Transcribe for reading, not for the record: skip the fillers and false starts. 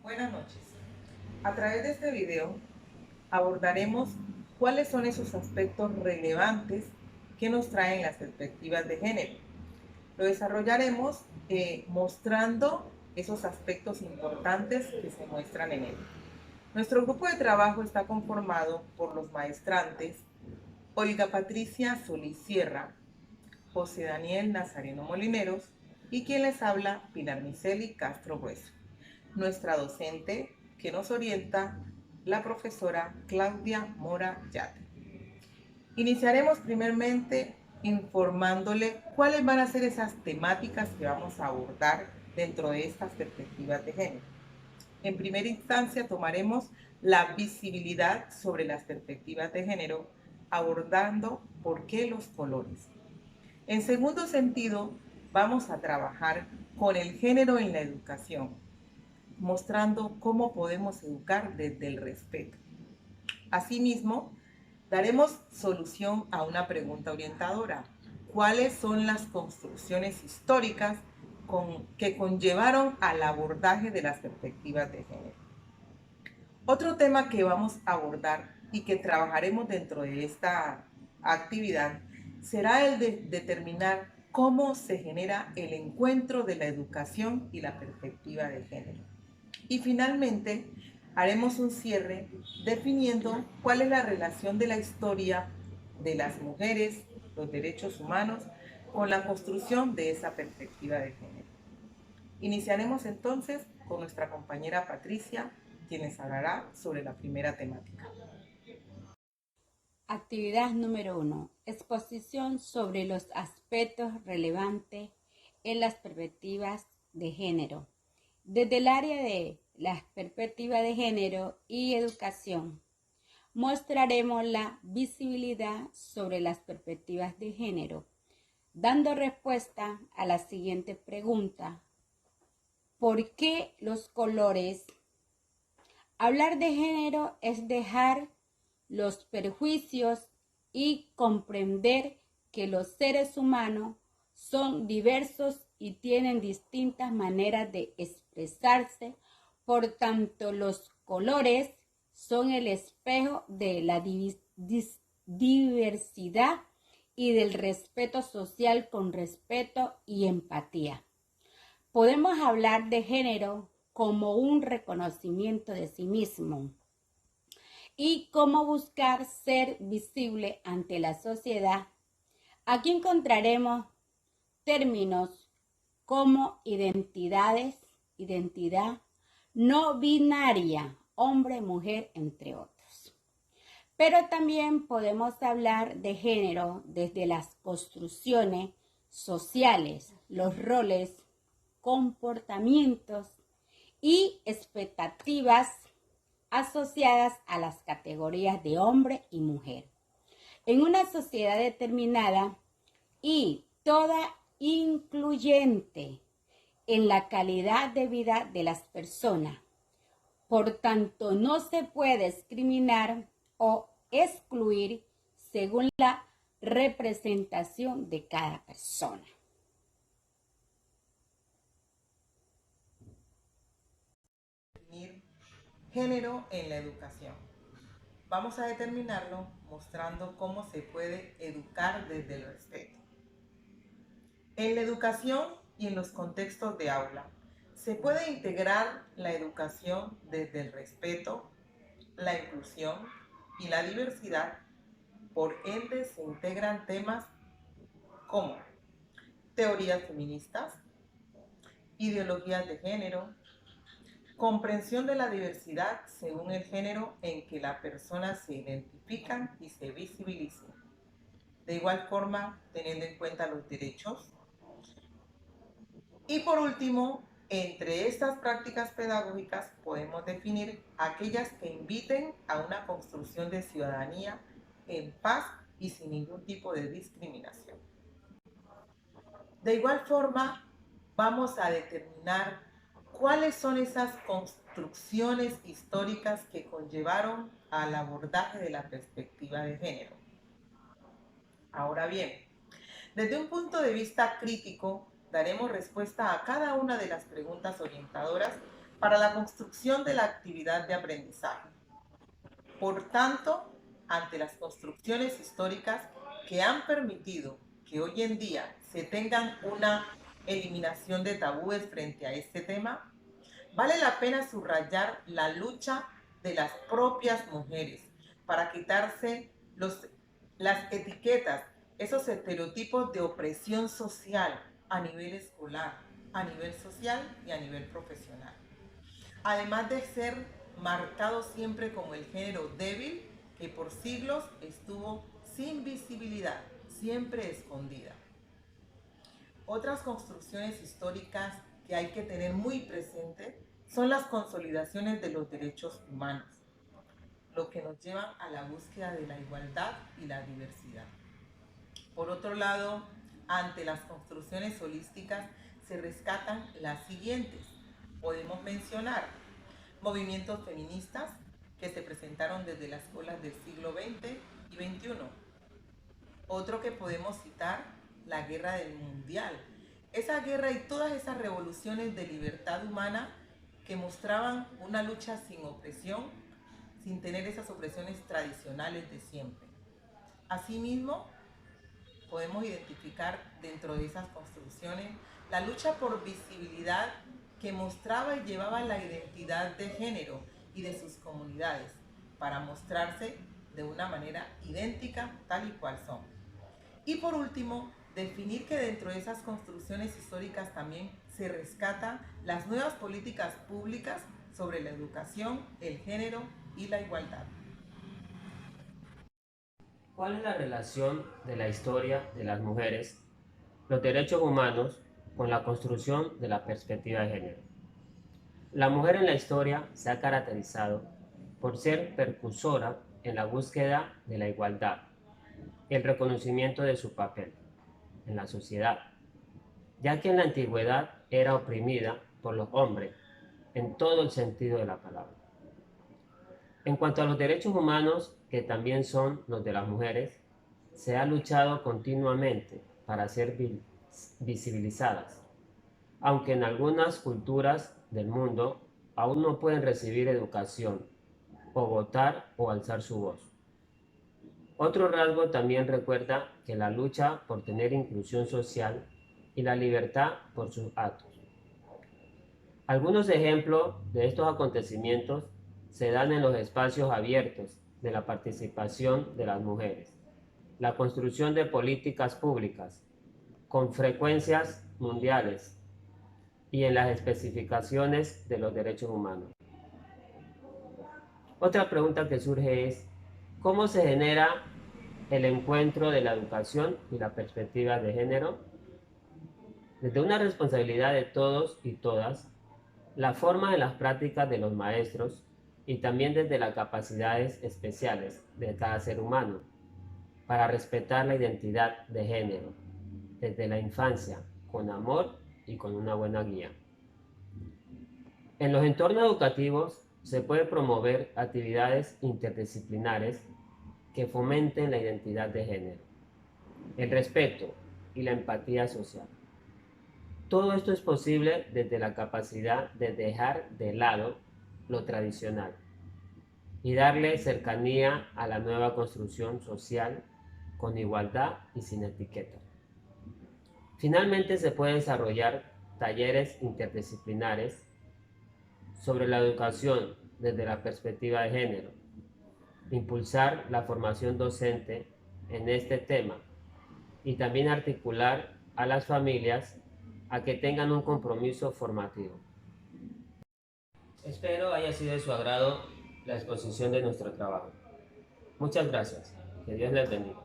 Buenas noches. A través de este video abordaremos cuáles son esos aspectos relevantes que nos traen las perspectivas de género. Lo desarrollaremos mostrando esos aspectos importantes que se muestran en él. Nuestro grupo de trabajo está conformado por los maestrantes Olga Patricia Solís Sierra, José Daniel Nazareno Molineros y quien les habla, Pilar Miceli Castro Grueso. Nuestra docente que nos orienta, la profesora Claudia Mora Yate. Iniciaremos primeramente informándole cuáles van a ser esas temáticas que vamos a abordar dentro de estas perspectivas de género. En primera instancia tomaremos la visibilidad sobre las perspectivas de género, abordando por qué los colores. En segundo sentido, vamos a trabajar con el género en la educación, mostrando cómo podemos educar desde el respeto. Asimismo, daremos solución a una pregunta orientadora. ¿Cuáles son las construcciones históricas que conllevaron al abordaje de las perspectivas de género? Otro tema que vamos a abordar y que trabajaremos dentro de esta actividad será el de determinar cómo se genera el encuentro de la educación y la perspectiva de género. Y finalmente, haremos un cierre definiendo cuál es la relación de la historia de las mujeres, los derechos humanos, con la construcción de esa perspectiva de género. Iniciaremos entonces con nuestra compañera Patricia, quien les hablará sobre la primera temática. Actividad número 1. Exposición sobre los aspectos relevantes en las perspectivas de género. Desde el área de las perspectivas de género y educación, mostraremos la visibilidad sobre las perspectivas de género, dando respuesta a la siguiente pregunta. ¿Por qué los colores? Hablar de género es dejar los prejuicios y comprender que los seres humanos son diversos y tienen distintas maneras de expresarse. Por tanto, los colores son el espejo de la diversidad y del respeto social con respeto y empatía. Podemos hablar de género como un reconocimiento de sí mismo y cómo buscar ser visible ante la sociedad. Aquí encontraremos términos como identidad no binaria, hombre, mujer, entre otros. Pero también podemos hablar de género desde las construcciones sociales, los roles, comportamientos y expectativas asociadas a las categorías de hombre y mujer. En una sociedad determinada y toda incluyente en la calidad de vida de las personas. Por tanto, no se puede discriminar o excluir según la representación de cada persona. Definir género en la educación. Vamos a determinarlo mostrando cómo se puede educar desde el respeto. En la educación y en los contextos de aula, se puede integrar la educación desde el respeto, la inclusión y la diversidad. Por ende, se integran temas como teorías feministas, ideologías de género, comprensión de la diversidad según el género en que la persona se identifica y se visibiliza. De igual forma, teniendo en cuenta los derechos. Y por último, entre estas prácticas pedagógicas podemos definir aquellas que inviten a una construcción de ciudadanía en paz y sin ningún tipo de discriminación. De igual forma, vamos a determinar cuáles son esas construcciones históricas que conllevaron al abordaje de la perspectiva de género. Ahora bien, desde un punto de vista crítico, daremos respuesta a cada una de las preguntas orientadoras para la construcción de la actividad de aprendizaje. Por tanto, ante las construcciones históricas que han permitido que hoy en día se tengan una eliminación de tabúes frente a este tema, vale la pena subrayar la lucha de las propias mujeres para quitarse las etiquetas, esos estereotipos de opresión social a nivel escolar, a nivel social y a nivel profesional. Además de ser marcado siempre como el género débil que por siglos estuvo sin visibilidad, siempre escondida. Otras construcciones históricas que hay que tener muy presente son las consolidaciones de los derechos humanos, lo que nos lleva a la búsqueda de la igualdad y la diversidad. Por otro lado, ante las construcciones holísticas se rescatan las siguientes. Podemos mencionar movimientos feministas que se presentaron desde las olas del siglo XX y XXI. Otro que podemos citar, la Guerra del Mundial. Esa guerra y todas esas revoluciones de libertad humana que mostraban una lucha sin opresión, sin tener esas opresiones tradicionales de siempre. Asimismo, podemos identificar dentro de esas construcciones la lucha por visibilidad que mostraba y llevaba la identidad de género y de sus comunidades para mostrarse de una manera idéntica tal y cual son. Y por último, definir que dentro de esas construcciones históricas también se rescatan las nuevas políticas públicas sobre la educación, el género y la igualdad. ¿Cuál es la relación de la historia de las mujeres, los derechos humanos, con la construcción de la perspectiva de género? La mujer en la historia se ha caracterizado por ser precursora en la búsqueda de la igualdad, el reconocimiento de su papel en la sociedad, ya que en la antigüedad era oprimida por los hombres en todo el sentido de la palabra. En cuanto a los derechos humanos, que también son los de las mujeres, se ha luchado continuamente para ser visibilizadas, aunque en algunas culturas del mundo aún no pueden recibir educación, o votar o alzar su voz. Otro rasgo también recuerda que la lucha por tener inclusión social y la libertad por sus actos. Algunos ejemplos de estos acontecimientos se dan en los espacios abiertos de la participación de las mujeres, la construcción de políticas públicas con frecuencias mundiales y en las especificaciones de los derechos humanos. Otra pregunta que surge es, ¿cómo se genera el encuentro de la educación y la perspectiva de género? Desde una responsabilidad de todos y todas, la forma de las prácticas de los maestros y también desde las capacidades especiales de cada ser humano para respetar la identidad de género desde la infancia, con amor y con una buena guía. En los entornos educativos se puede promover actividades interdisciplinares que fomenten la identidad de género, el respeto y la empatía social. Todo esto es posible desde la capacidad de dejar de lado lo tradicional y darle cercanía a la nueva construcción social con igualdad y sin etiqueta. Finalmente, se pueden desarrollar talleres interdisciplinares sobre la educación desde la perspectiva de género, impulsar la formación docente en este tema y también articular a las familias a que tengan un compromiso formativo. Espero haya sido de su agrado la exposición de nuestro trabajo. Muchas gracias. Que Dios les bendiga.